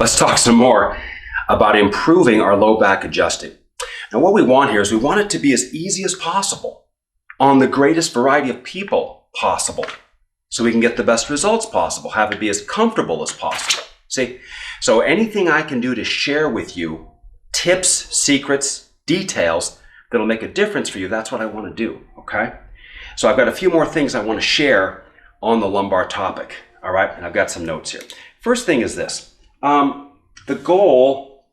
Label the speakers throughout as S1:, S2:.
S1: let's talk some more about improving our low back adjusting. And what we want here is we want it to be as easy as possible on the greatest variety of people possible, so we can get the best results possible, have it be as comfortable as possible. See? So anything I can do to share with you tips, secrets, details that'll make a difference for you, that's what I want to do, okay? So I've got a few more things I want to share on the lumbar topic, all right? And I've got some notes here. First thing is this. The goal,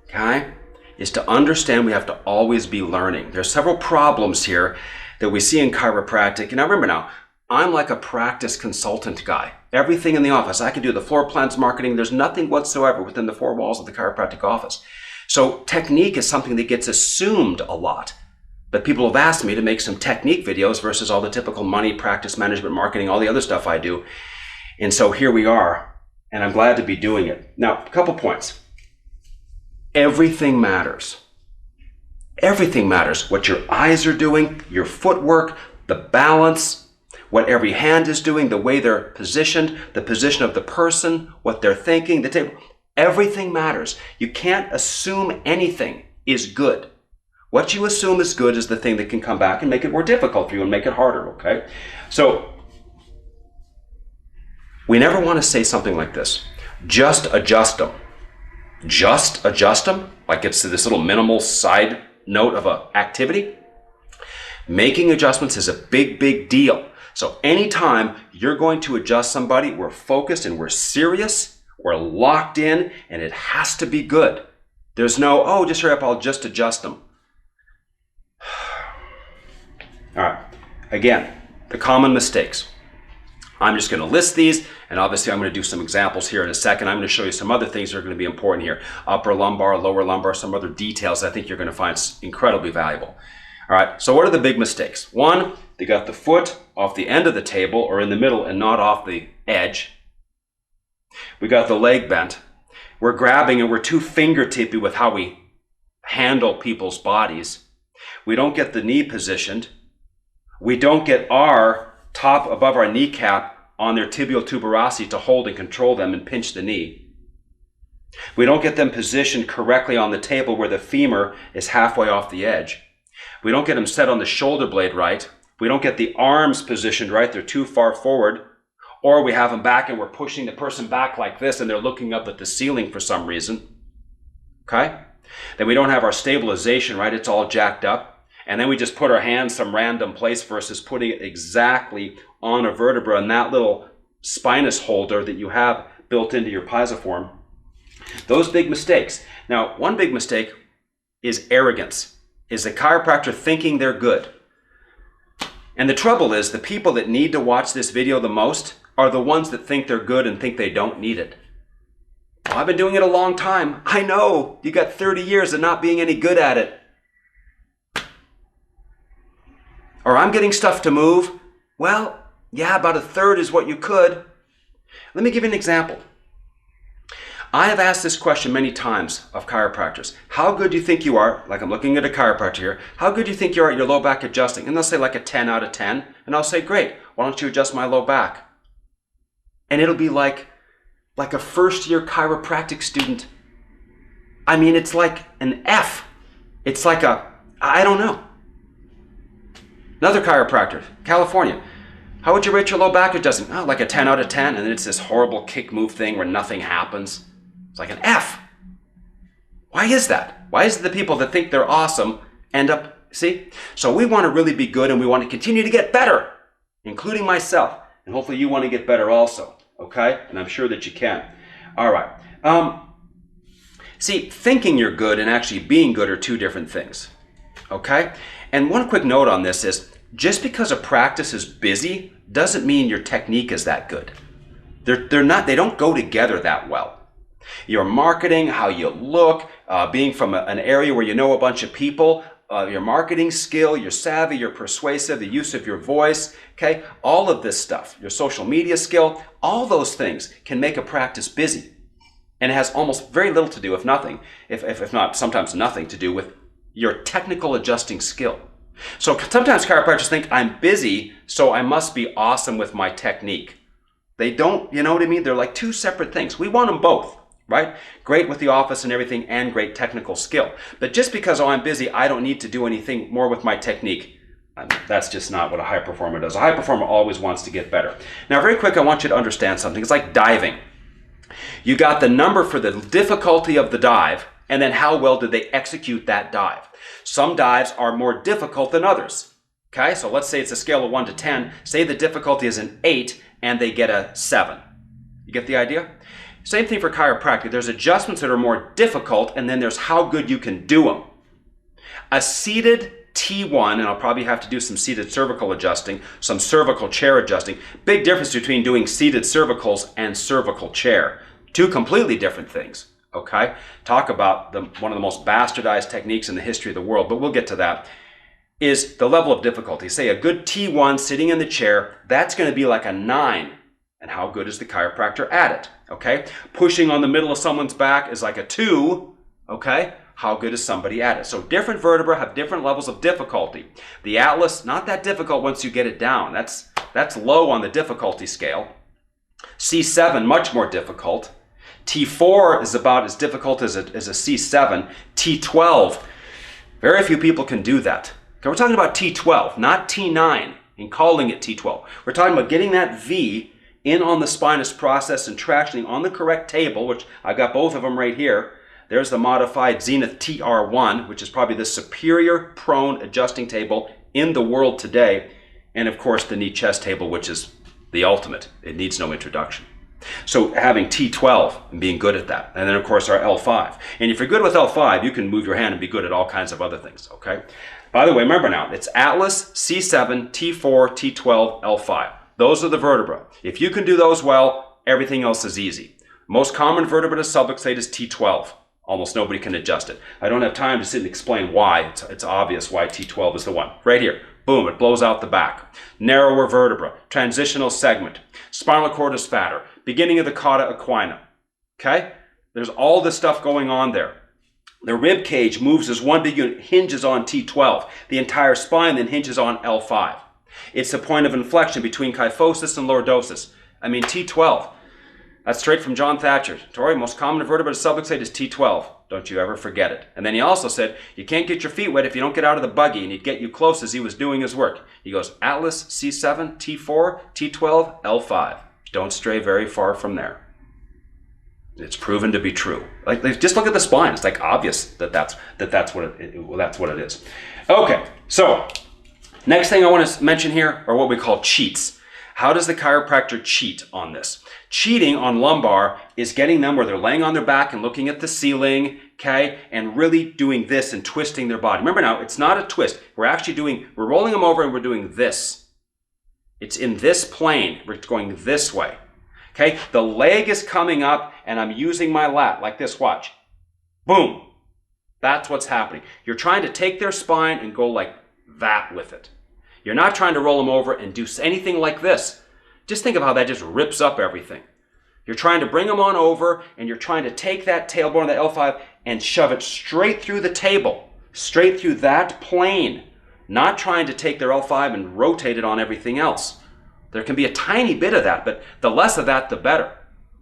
S1: okay, is to understand we have to always be learning. There's several problems here that we see in chiropractic. And now remember now, I'm like a practice consultant guy. Everything in the office, I can do the floor plans, marketing. There's nothing whatsoever within the four walls of the chiropractic office. So technique is something that gets assumed a lot. But people have asked me to make some technique videos versus all the typical money, practice management, marketing, all the other stuff I do. And so here we are, and I'm glad to be doing it. Now, a couple points. Everything matters. Everything matters. What your eyes are doing, your footwork, the balance, what every hand is doing, the way they're positioned, the position of the person, what they're thinking, the table. Everything matters. You can't assume anything is good. What you assume is good is the thing that can come back and make it more difficult for you and make it harder, okay? So, we never want to say something like this. Just adjust them. Just adjust them? Like it's this little minimal side note of an activity? Making adjustments is a big, big deal. So anytime you're going to adjust somebody, we're focused and we're serious, we're locked in, and it has to be good. There's no, oh, just hurry up, I'll just adjust them. All right, again, the common mistakes. I'm just going to list these, and obviously I'm going to do some examples here in a second. I'm going to show you some other things that are going to be important here. Upper lumbar, lower lumbar, some other details I think you're going to find incredibly valuable. All right, so what are the big mistakes? One, they got the foot off the end of the table or in the middle and not off the edge. We got the leg bent. We're grabbing and we're too fingertippy with how we handle people's bodies. We don't get the knee positioned. We don't get our top above our kneecap on their tibial tuberosity to hold and control them and pinch the knee. We don't get them positioned correctly on the table where the femur is halfway off the edge. We don't get them set on the shoulder blade right. We don't get the arms positioned right. They're too far forward. Or we have them back and we're pushing the person back like this and they're looking up at the ceiling for some reason. Okay? Then we don't have our stabilization right. It's all jacked up. And then we just put our hands some random place versus putting it exactly on a vertebra and that little spinous holder that you have built into your piezoform. Those big mistakes. Now, one big mistake is arrogance. Is the chiropractor thinking they're good. And the trouble is the people that need to watch this video the most are the ones that think they're good and think they don't need it. Well, I've been doing it a long time. I know. You got 30 years of not being any good at it. Or I'm getting stuff to move. Well, yeah, about a third is what you could. Let me give you an example. I have asked this question many times of chiropractors. How good do you think you are? Like I'm looking at a chiropractor here. How good do you think you are at your low back adjusting? And they'll say like a 10 out of 10. And I'll say, great, why don't you adjust my low back? And it'll be like a first year chiropractic student. I mean, it's like an F. It's like I don't know. Another chiropractor, California. How would you rate your low back adjusting? Oh, like a 10 out of 10. And then it's this horrible kick move thing where nothing happens. It's like an F. Why is that? Why is it the people that think they're awesome end up, see? So we want to really be good and we want to continue to get better, including myself. And hopefully you want to get better also, okay? And I'm sure that you can. All right. See, thinking you're good and actually being good are two different things, okay? And one quick note on this is, just because a practice is busy doesn't mean your technique is that good. They don't go together that well. Your marketing, how you look, being from an area where you know a bunch of people, your marketing skill, your savvy, your persuasive, the use of your voice, okay? All of this stuff, your social media skill, all those things can make a practice busy. And it has almost very little to do, if nothing, if not sometimes nothing to do with your technical adjusting skill. So sometimes chiropractors think I'm busy, so I must be awesome with my technique. They don't, you know what I mean? They're like two separate things. We want them both. right? Great with the office and everything, and great technical skill. But just because, oh, I'm busy, I don't need to do anything more with my technique. That's just not what a high performer does. A high performer always wants to get better. Now, very quick, I want you to understand something. It's like diving. You got the number for the difficulty of the dive, and then how well did they execute that dive. Some dives are more difficult than others. Okay, so let's say it's a scale of 1 to 10. Say the difficulty is an 8, and they get a 7. You get the idea? Same thing for chiropractic. There's adjustments that are more difficult, and then there's how good you can do them. A seated T1, and I'll probably have to do some seated cervical adjusting, some cervical chair adjusting. Big difference between doing seated cervicals and cervical chair. Two completely different things, okay? Talk about one of the most bastardized techniques in the history of the world, but we'll get to that, is the level of difficulty. Say a good T1 sitting in the chair, that's going to be like a 9. And how good is the chiropractor at it, okay? Pushing on the middle of someone's back is like a 2, okay? How good is somebody at it? So different vertebrae have different levels of difficulty. The atlas, not that difficult once you get it down. That's low on the difficulty scale. C7, much more difficult. T4 is about as difficult as a C7. T12, very few people can do that. Okay, we're talking about T12, not T9, and calling it T12. We're talking about getting that V in on the spinous process and tractioning on the correct table, which I've got both of them right here. There's the modified Zenith TR1, which is probably the superior prone adjusting table in the world today. And of course, the knee chest table, which is the ultimate. It needs no introduction. So having T12 and being good at that. And then of course our L5. And if you're good with L5, you can move your hand and be good at all kinds of other things, okay? By the way, remember now, it's Atlas, C7, T4, T12, L5. Those are the vertebrae. If you can do those well, everything else is easy. Most common vertebra to subluxate is T12. Almost nobody can adjust it. I don't have time to sit and explain why. It's obvious why T12 is the one. Right here. Boom, it blows out the back. Narrower vertebra, transitional segment. Spinal cord is fatter. Beginning of the cauda equina. Okay? There's all this stuff going on there. The rib cage moves as one big unit, hinges on T12. The entire spine then hinges on L5. It's the point of inflection between kyphosis and lordosis. I mean, T12. That's straight from John Thatcher. Tory, most common vertebra to subluxate is T12. Don't you ever forget it. And then he also said, you can't get your feet wet if you don't get out of the buggy, and he'd get you close as he was doing his work. He goes, Atlas, C7, T4, T12, L5. Don't stray very far from there. It's proven to be true. Like, just look at the spine. It's like obvious that's what it is. Okay, so next thing I want to mention here are what we call cheats. How does the chiropractor cheat on this? Cheating on lumbar is getting them where they're laying on their back and looking at the ceiling, okay, and really doing this and twisting their body. Remember now, it's not a twist. We're rolling them over and we're doing this. It's in this plane. We're going this way. Okay, the leg is coming up and I'm using my lat like this, watch. Boom. That's what's happening. You're trying to take their spine and go like that with it. You're not trying to roll them over and do anything like this. Just think of how that just rips up everything. You're trying to bring them on over and you're trying to take that tailbone of the L5 and shove it straight through the table, straight through that plane, not trying to take their L5 and rotate it on everything else. There can be a tiny bit of that, but the less of that, the better.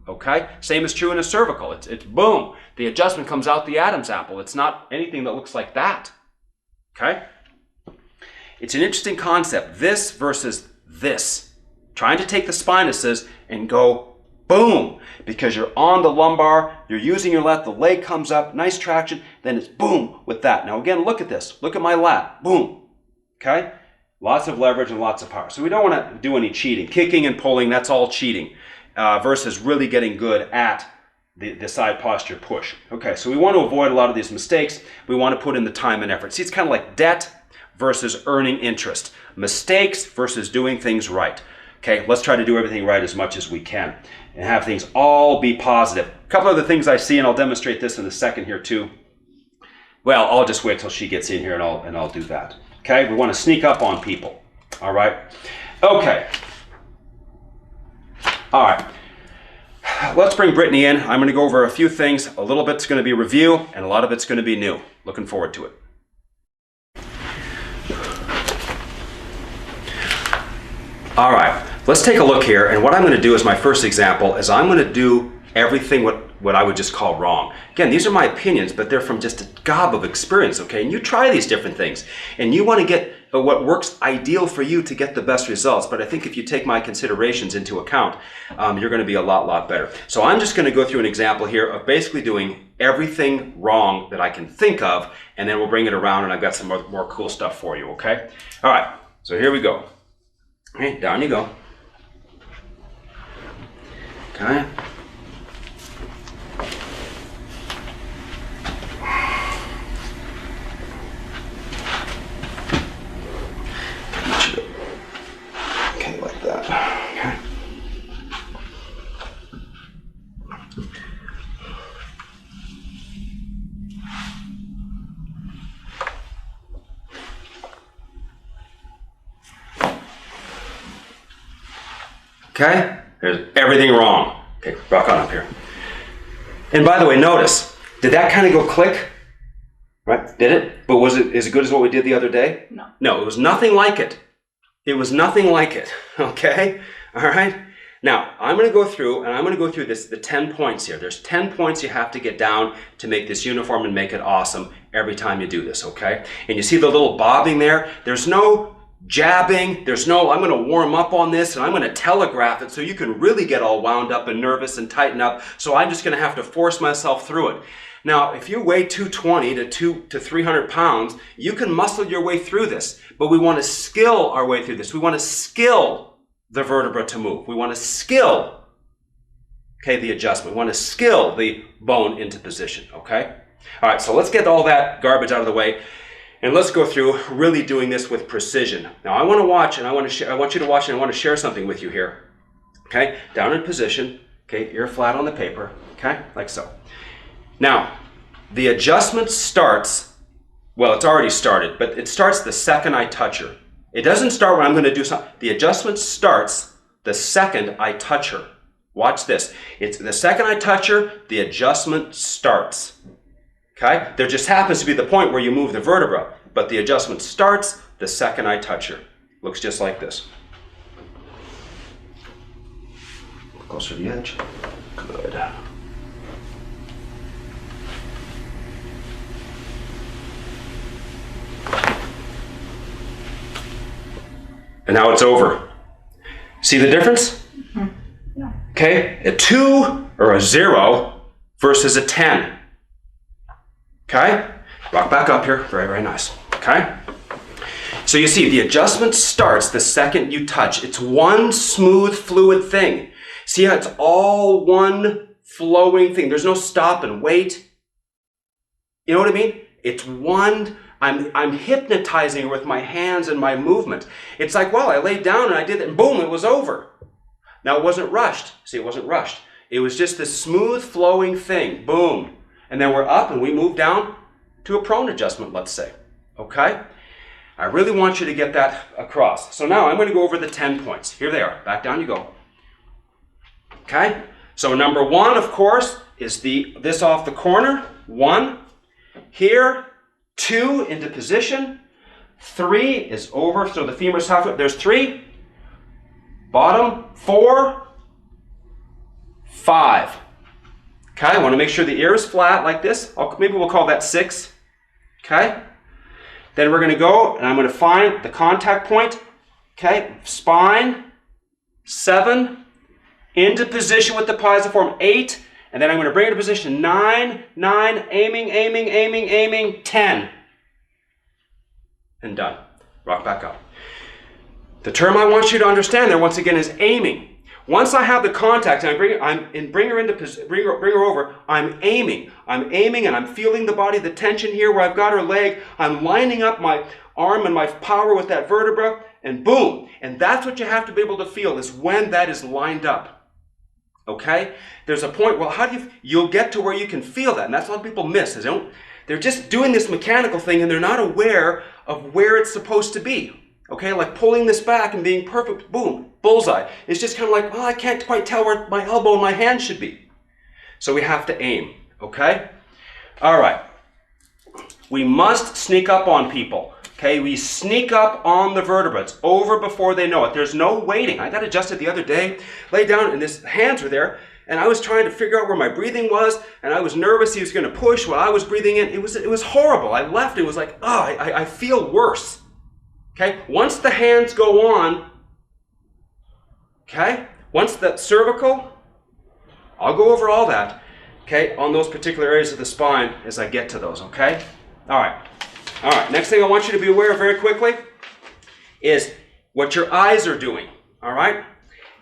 S1: Okay? Same is true in a cervical. It's boom. The adjustment comes out the Adam's apple. It's not anything that looks like that. Okay? It's an interesting concept. This versus this. Trying to take the spinuses and go boom. Because you're on the lumbar, you're using your lat, the leg comes up, nice traction, then it's boom with that. Now again, look at this. Look at my lat. Boom. Okay? Lots of leverage and lots of power. So we don't want to do any cheating. Kicking and pulling, that's all cheating. Versus really getting good at the side posture push. Okay, so we want to avoid a lot of these mistakes. We want to put in the time and effort. See, it's kind of like debt versus earning interest. Mistakes versus doing things right. Okay, let's try to do everything right as much as we can and have things all be positive. A couple other things I see, and I'll demonstrate this in a second here too. Well, I'll just wait till she gets in here and I'll do that. Okay, we want to sneak up on people. All right. Okay. All right. Let's bring Brittany in. I'm going to go over a few things. A little bit's going to be review, and a lot of it's going to be new. Looking forward to it. All right. Let's take a look here. And what I'm going to do as my first example is I'm going to do everything what what I would just call wrong. Again, these are my opinions, but they're from just a gob of experience, okay? And you try these different things, and you want to get what works ideal for you to get the best results. But I think if you take my considerations into account, you're going to be a lot better. So I'm just going to go through an example here of basically doing everything wrong that I can think of, and then we'll bring it around, and I've got some more cool stuff for you, okay? All right, so here we go. Okay, down you go. Okay. Okay, like that. Okay. Okay, there's everything wrong. Okay, rock on up here. And by the way, notice, did that kind of go click? Right, did it? But was it as good as what we did the other day?
S2: No.
S1: No, it was nothing like it. It was nothing like it, okay? All right? Now, I'm going to go through, and I'm going to go through the 10 points here. There's 10 points you have to get down to make this uniform and make it awesome every time you do this, okay? And you see the little bobbing there? There's no jabbing. There's no, I'm going to warm up on this, and I'm going to telegraph it so you can really get all wound up and nervous and tighten up. So I'm just going to have to force myself through it. Now, if you weigh 220 to 300 pounds, you can muscle your way through this, but we want to skill our way through this. We want to skill the vertebra to move. We want to skill, okay, the adjustment. We want to skill the bone into position, okay? All right, so let's get all that garbage out of the way, and let's go through really doing this with precision. Now, I want to watch, and I want you to watch, and I want to share something with you here, okay? Down in position, okay, ear flat on the paper, okay, like so. Now, the adjustment starts, well, it's already started, but it starts the second I touch her. It doesn't start when I'm going to do something. The adjustment starts the second I touch her. Watch this. It's the second I touch her, the adjustment starts. Okay? There just happens to be the point where you move the vertebra, but the adjustment starts the second I touch her. Looks just like this. Closer to the edge. Good. And now it's over. See the difference? Mm-hmm. Yeah. Okay, a 2 or a 0 versus a 10. Okay, rock back up here. Very nice. Okay, so you see the adjustment starts the second you touch. It's one smooth, fluid thing. See how it's all one flowing thing. There's no stop and wait. You know what I mean? It's one. I'm hypnotizing her with my hands and my movement. It's like, well, I laid down and I did it, and boom, it was over. Now, it wasn't rushed. See, it wasn't rushed. It was just this smooth flowing thing. Boom. And then we're up and we move down to a prone adjustment, let's say. Okay? I really want you to get that across. So now I'm going to go over the 10 points. Here they are. Back down you go. Okay? So number 1, of course, is this off the corner. 1. Here. 2 into position. 3 is over, so the femur's halfway. There's 3. Bottom. 4. 5. Okay, I want to make sure the ear is flat like this. Maybe we'll call that 6. Okay. Then we're going to go, and I'm going to find the contact point. Okay, spine. 7. Into position with the pisiform. 8. And then I'm going to bring it to position 9, aiming, 10. And done. Rock back up. The term I want you to understand there, once again, is aiming. Once I have the contact and bring her over, I'm aiming. I'm aiming and I'm feeling the body, the tension here where I've got her leg. I'm lining up my arm and my power with that vertebra, and boom. And that's what you have to be able to feel, is when that is lined up. Okay? There's a point, well, you'll get to where you can feel that, and that's what people miss. They're just doing this mechanical thing, and they're not aware of where it's supposed to be. Okay? Like pulling this back and being perfect, boom, bullseye. It's just kind of like, well, I can't quite tell where my elbow and my hand should be. So we have to aim. Okay? All right. We must sneak up on people. Okay? We sneak up on the vertebrae. Over before they know it. There's no waiting. I got adjusted the other day, laid down, and his hands were there, and I was trying to figure out where my breathing was, and I was nervous he was going to push while I was breathing in. It was horrible. I left. It was like, oh, I feel worse. Okay? Once the hands go on, okay? Once the cervical, I'll go over all that, okay, on those particular areas of the spine as I get to those, okay? All right. All right. Next thing I want you to be aware of very quickly is what your eyes are doing, all right?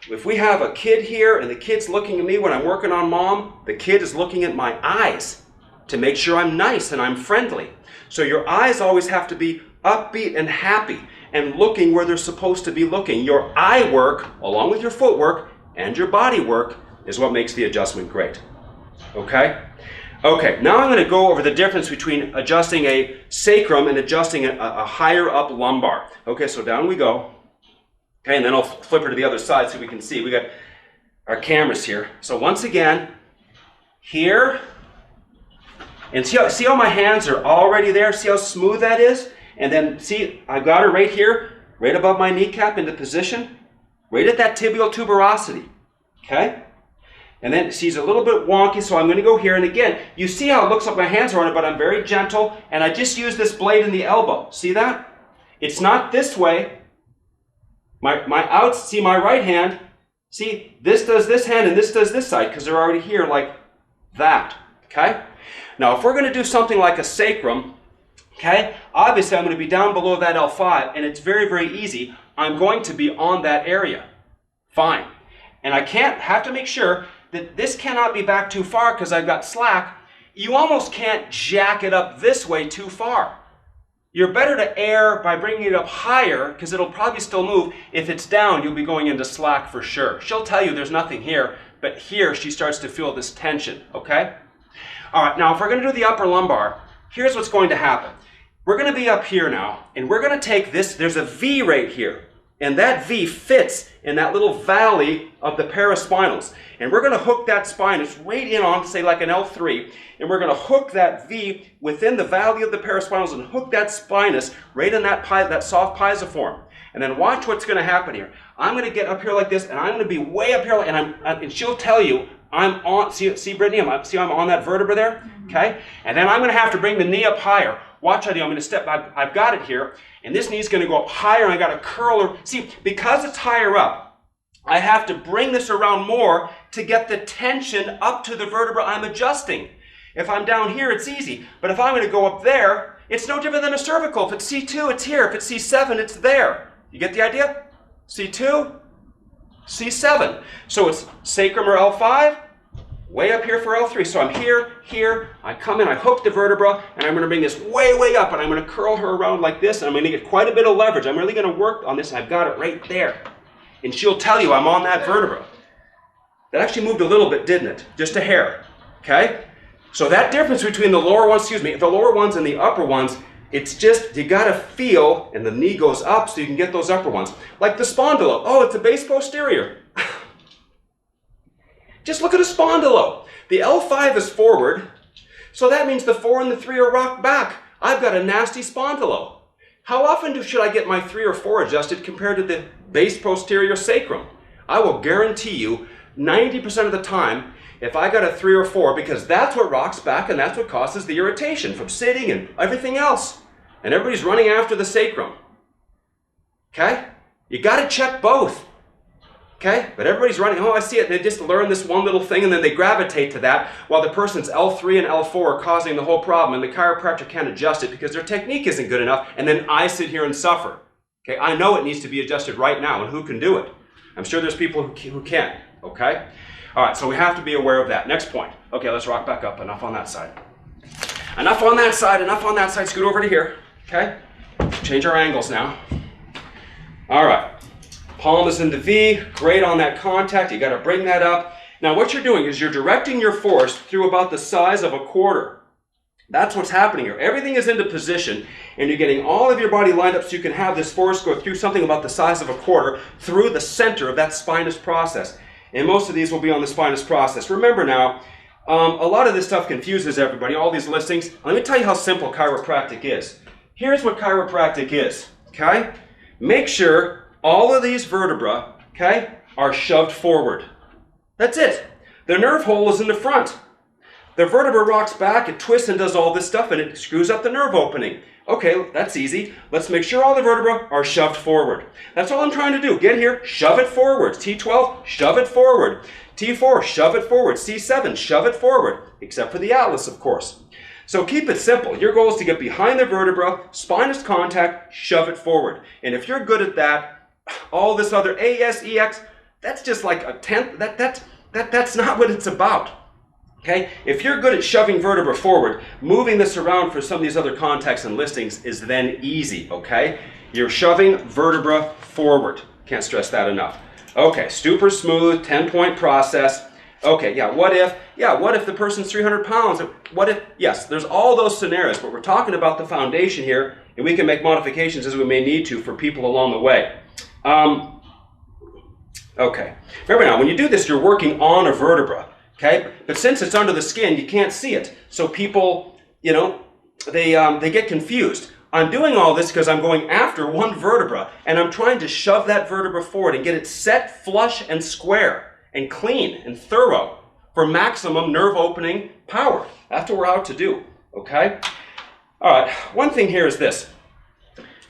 S1: If we have a kid here and the kid's looking at me when I'm working on mom, the kid is looking at my eyes to make sure I'm nice and I'm friendly. So your eyes always have to be upbeat and happy and looking where they're supposed to be looking. Your eye work, along with your footwork and your body work, is what makes the adjustment great. Okay? Okay, now I'm going to go over the difference between adjusting a sacrum and adjusting a higher up lumbar. Okay, so down we go. Okay, and then I'll flip her to the other side so we can see. We got our cameras here. So once again, here, and see how my hands are already there? See how smooth that is? And then see, I've got her right here, right above my kneecap into position, right at that tibial tuberosity. Okay? And then she's a little bit wonky, so I'm going to go here. And again, you see how it looks like my hands are on it, but I'm very gentle, and I just use this blade in the elbow. See that? It's not this way. See my right hand, see, this does this hand and this does this side because they're already here like that, okay? Now, if we're going to do something like a sacrum, okay, obviously I'm going to be down below that L5, and it's very, very easy. I'm going to be on that area. Fine. And I have to make sure that this cannot be back too far because I've got slack. You almost can't jack it up this way too far. You're better to err by bringing it up higher because it'll probably still move. If it's down, you'll be going into slack for sure. She'll tell you there's nothing here, but here she starts to feel this tension, okay? All right, now if we're going to do the upper lumbar, here's what's going to happen. We're going to be up here now, and we're going to take this. There's a V right here, and that V fits in that little valley of the paraspinals. And we're going to hook that spinous right in on, say, like an L3, and we're going to hook that V within the valley of the paraspinals and hook that spinous right in that soft pisiform. And then watch what's going to happen here. I'm going to get up here like this, and I'm going to be way up here, and she'll tell you, I'm on, see Brittany, I'm on that vertebra there, okay? And then I'm going to have to bring the knee up higher. Watch how I do. I'm going to step, I've got it here, and this knee's going to go up higher, and I got to curl her. See, because it's higher up, I have to bring this around more to get the tension up to the vertebra I'm adjusting. If I'm down here, it's easy. But if I'm going to go up there, it's no different than a cervical. If it's C2, it's here. If it's C7, it's there. You get the idea? C2, C7. So it's sacrum or L5, way up here for L3. So I'm here, I come in, I hook the vertebra, and I'm going to bring this way, way up, and I'm going to curl her around like this, and I'm going to get quite a bit of leverage. I'm really going to work on this, and I've got it right there. And she'll tell you I'm on that vertebra. That actually moved a little bit, didn't it? Just a hair, okay? So that difference between the lower ones, the lower ones and the upper ones, it's just, you gotta feel, and the knee goes up so you can get those upper ones. Like the spondylo. Oh, it's a base posterior. Just look at a spondylo. The L5 is forward, so that means the 4 and the 3 are rocked back. I've got a nasty spondylo. How often should I get my 3 or 4 adjusted compared to the base posterior sacrum? I will guarantee you 90% of the time, if I got a 3 or 4, because that's what rocks back and that's what causes the irritation from sitting and everything else. And everybody's running after the sacrum. Okay? You got to check both. Okay? But everybody's running, oh, I see it. They just learn this one little thing and then they gravitate to that while the person's L3 and L4 are causing the whole problem and the chiropractor can't adjust it because their technique isn't good enough, and then I sit here and suffer. Okay? I know it needs to be adjusted right now, and who can do it? I'm sure there's people who can. Okay? All right, so we have to be aware of that. Next point. Okay, let's rock back up. Enough on that side. Enough on that side. Enough on that side. Scoot over to here. Okay? Change our angles now. All right. Palm is in the V. Great on that contact. You got to bring that up. Now, what you're doing is you're directing your force through about the size of a quarter. That's what's happening here. Everything is into position, and you're getting all of your body lined up so you can have this force go through something about the size of a quarter through the center of that spinous process. And most of these will be on the spinous process. Remember now, a lot of this stuff confuses everybody, all these listings. Let me tell you how simple chiropractic is. Here's what chiropractic is, okay? Make sure all of these vertebrae, okay, are shoved forward. That's it. The nerve hole is in the front. The vertebra rocks back, it twists and does all this stuff, and it screws up the nerve opening. Okay, that's easy. Let's make sure all the vertebrae are shoved forward. That's all I'm trying to do. Get here, shove it forward. T12, shove it forward. T4, shove it forward. C7, shove it forward. Except for the atlas, of course. So keep it simple. Your goal is to get behind the vertebra, spinous contact, shove it forward. And if you're good at that, all this other A, S, E, X, that's just like a tenth. That's not what it's about. Okay? If you're good at shoving vertebra forward, moving this around for some of these other contacts and listings is then easy, okay? You're shoving vertebra forward. Can't stress that enough. Okay, super smooth, 10-point process. Okay, what if the person's 300 pounds? What if, yes, there's all those scenarios, but we're talking about the foundation here, and we can make modifications as we may need to for people along the way. Okay, remember now, when you do this, you're working on a vertebra. Okay, but since it's under the skin, you can't see it. So people, they get confused. I'm doing all this because I'm going after one vertebra, and I'm trying to shove that vertebra forward and get it set flush and square and clean and thorough for maximum nerve opening power. That's what we're out to do, okay? All right, one thing here is this.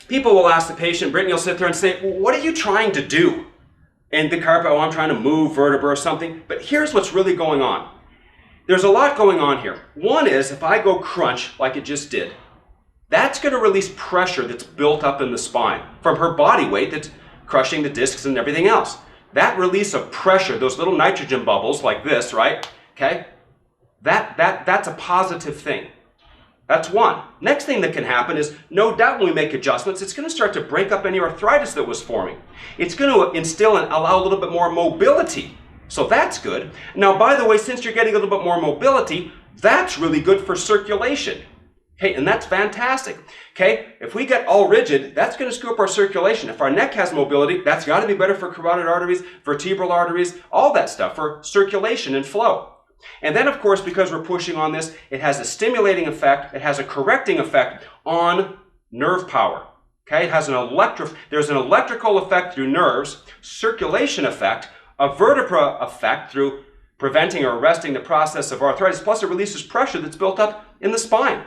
S1: People will ask the patient, Brittany will sit there and say, well, what are you trying to do? And the chiropractor, oh, I'm trying to move vertebra or something. But here's what's really going on. There's a lot going on here. One is, if I go crunch like it just did, that's going to release pressure that's built up in the spine from her body weight that's crushing the discs and everything else. That release of pressure, those little nitrogen bubbles like this, right? Okay? That's a positive thing. That's one. Next thing that can happen is, no doubt when we make adjustments, it's going to start to break up any arthritis that was forming. It's going to instill and allow a little bit more mobility. So that's good. Now, by the way, since you're getting a little bit more mobility, that's really good for circulation. Okay, and that's fantastic. Okay, if we get all rigid, that's going to screw up our circulation. If our neck has mobility, that's got to be better for carotid arteries, vertebral arteries, all that stuff for circulation and flow. And then, of course, because we're pushing on this, it has a stimulating effect, it has a correcting effect on nerve power. Okay, it has there's an electrical effect through nerves, circulation effect, a vertebra effect through preventing or arresting the process of arthritis, plus it releases pressure that's built up in the spine.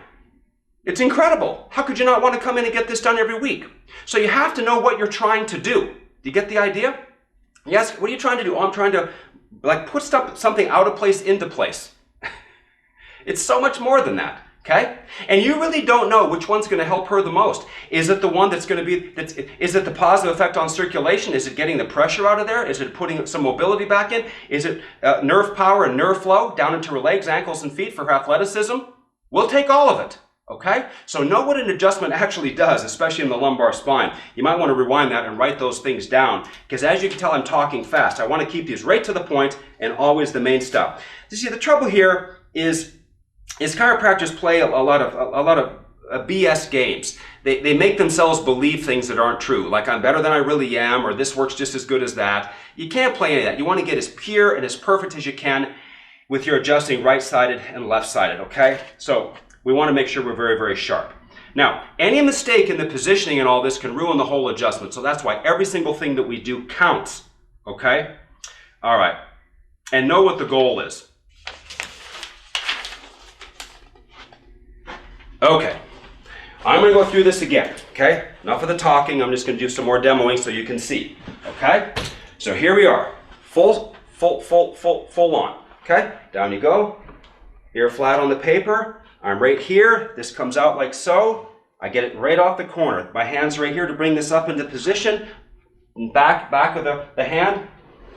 S1: It's incredible. How could you not want to come in and get this done every week? So you have to know what you're trying to do. Do you get the idea? Yes, what are you trying to do? Oh, I'm trying to put something out of place into place. It's so much more than that, okay? And you really don't know which one's going to help her the most. Is it the one that's going to be, is it the positive effect on circulation? Is it getting the pressure out of there? Is it putting some mobility back in? Is it nerve power and nerve flow down into her legs, ankles, and feet for her athleticism? We'll take all of it. Okay? So know what an adjustment actually does, especially in the lumbar spine. You might want to rewind that and write those things down, because as you can tell, I'm talking fast. I want to keep these right to the point and always the main stuff. You see, the trouble here is chiropractors play a lot of BS games. They make themselves believe things that aren't true, like I'm better than I really am, or this works just as good as that. You can't play any of that. You want to get as pure and as perfect as you can with your adjusting right-sided and left-sided, okay? So we want to make sure we're very, very sharp. Now, any mistake in the positioning and all this can ruin the whole adjustment. So that's why every single thing that we do counts. Okay? All right. And know what the goal is. Okay. I'm going to go through this again. Okay? Enough of the talking. I'm just going to do some more demoing so you can see. Okay? So here we are. Full on. Okay? Down you go. Ear flat on the paper. I'm right here. This comes out like so. I get it right off the corner. My hand's right here to bring this up into position. Back of the hand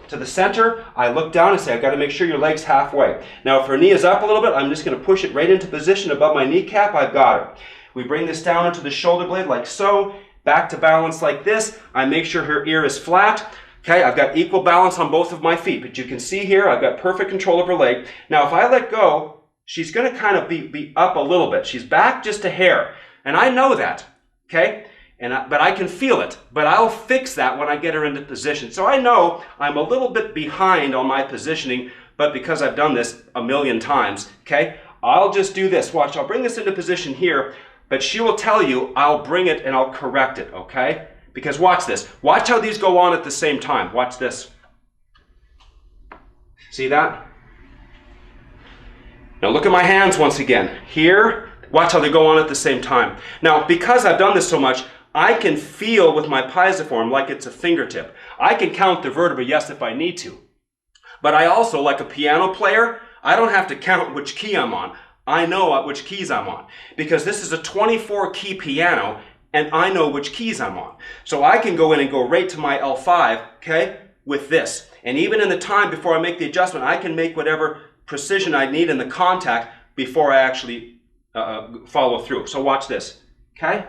S1: to the center. I look down and say, I've got to make sure your leg's halfway. Now, if her knee is up a little bit, I'm just going to push it right into position above my kneecap. I've got it. We bring this down into the shoulder blade like so. Back to balance like this. I make sure her ear is flat. Okay, I've got equal balance on both of my feet. But you can see here, I've got perfect control of her leg. Now, if I let go, she's going to kind of be up a little bit. She's back just a hair. And I know that, okay? But I can feel it. But I'll fix that when I get her into position. So I know I'm a little bit behind on my positioning, but because I've done this a million times, okay? I'll just do this. Watch, I'll bring this into position here, but she will tell you I'll bring it and I'll correct it, okay? Because watch this. Watch how these go on at the same time. Watch this. See that? Now look at my hands once again. Here, watch how they go on at the same time. Now, because I've done this so much, I can feel with my pisiform like it's a fingertip. I can count the vertebrae, yes, if I need to. But I also, like a piano player, I don't have to count which key I'm on. I know which keys I'm on. Because this is a 24-key piano, and I know which keys I'm on. So I can go in and go right to my L5, okay, with this. And even in the time before I make the adjustment, I can make whatever precision I need in the contact before I actually follow through. So watch this, okay?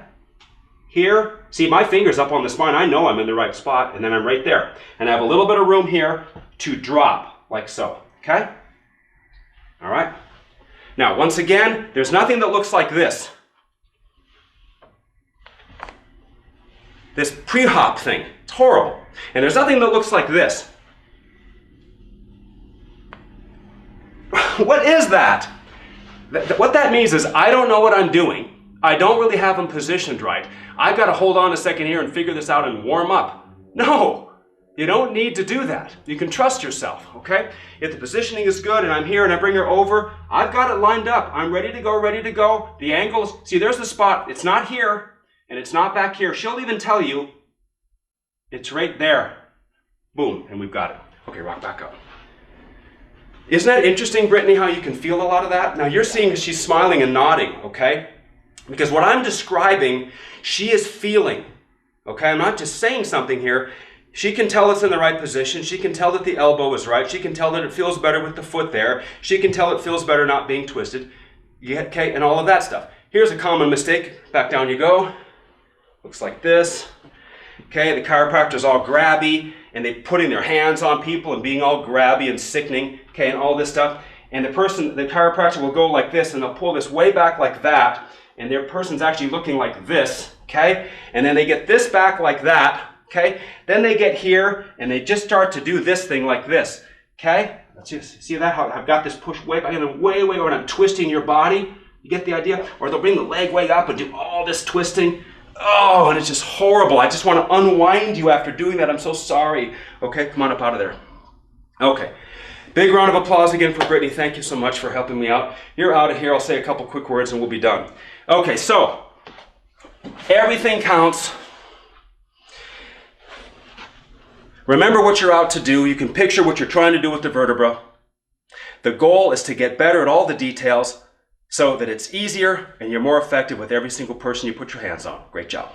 S1: Here, see my finger's up on the spine. I know I'm in the right spot, and then I'm right there. And I have a little bit of room here to drop, like so, okay? All right? Now, once again, there's nothing that looks like this. This pre-hop thing, it's horrible. And there's nothing that looks like this. What is that? What that means is I don't know what I'm doing. I don't really have them positioned right. I've got to hold on a second here and figure this out and warm up. No, you don't need to do that. You can trust yourself, okay? If the positioning is good and I'm here and I bring her over, I've got it lined up. I'm ready to go, ready to go. The angle is, see, there's the spot. It's not here and it's not back here. She'll even tell you it's right there. Boom, and we've got it. Okay, rock back up. Isn't that interesting, Brittany, how you can feel a lot of that? Now you're seeing she's smiling and nodding, okay? Because what I'm describing, she is feeling, okay? I'm not just saying something here. She can tell it's in the right position. She can tell that the elbow is right. She can tell that it feels better with the foot there. She can tell it feels better not being twisted, okay? And all of that stuff. Here's a common mistake. Back down you go. Looks like this. Okay, the chiropractor's all grabby, and they're putting their hands on people and being all grabby and sickening, okay, and all this stuff. And the chiropractor will go like this, and they'll pull this way back like that, and their person's actually looking like this, okay? And then they get this back like that, okay? Then they get here, and they just start to do this thing like this, okay? Let's just see that, how I've got this pushed way back, and then way over, and I'm twisting your body. You get the idea? Or they'll bring the leg way up and do all this twisting. Oh, and it's just horrible. I just want to unwind you after doing that. I'm so sorry. Okay, come on up out of there. Okay. Big round of applause again for Brittany. Thank you so much for helping me out. You're out of here. I'll say a couple quick words and we'll be done. Okay, so everything counts. Remember what you're out to do. You can picture what you're trying to do with the vertebra. The goal is to get better at all the details so that it's easier and you're more effective with every single person you put your hands on. Great job.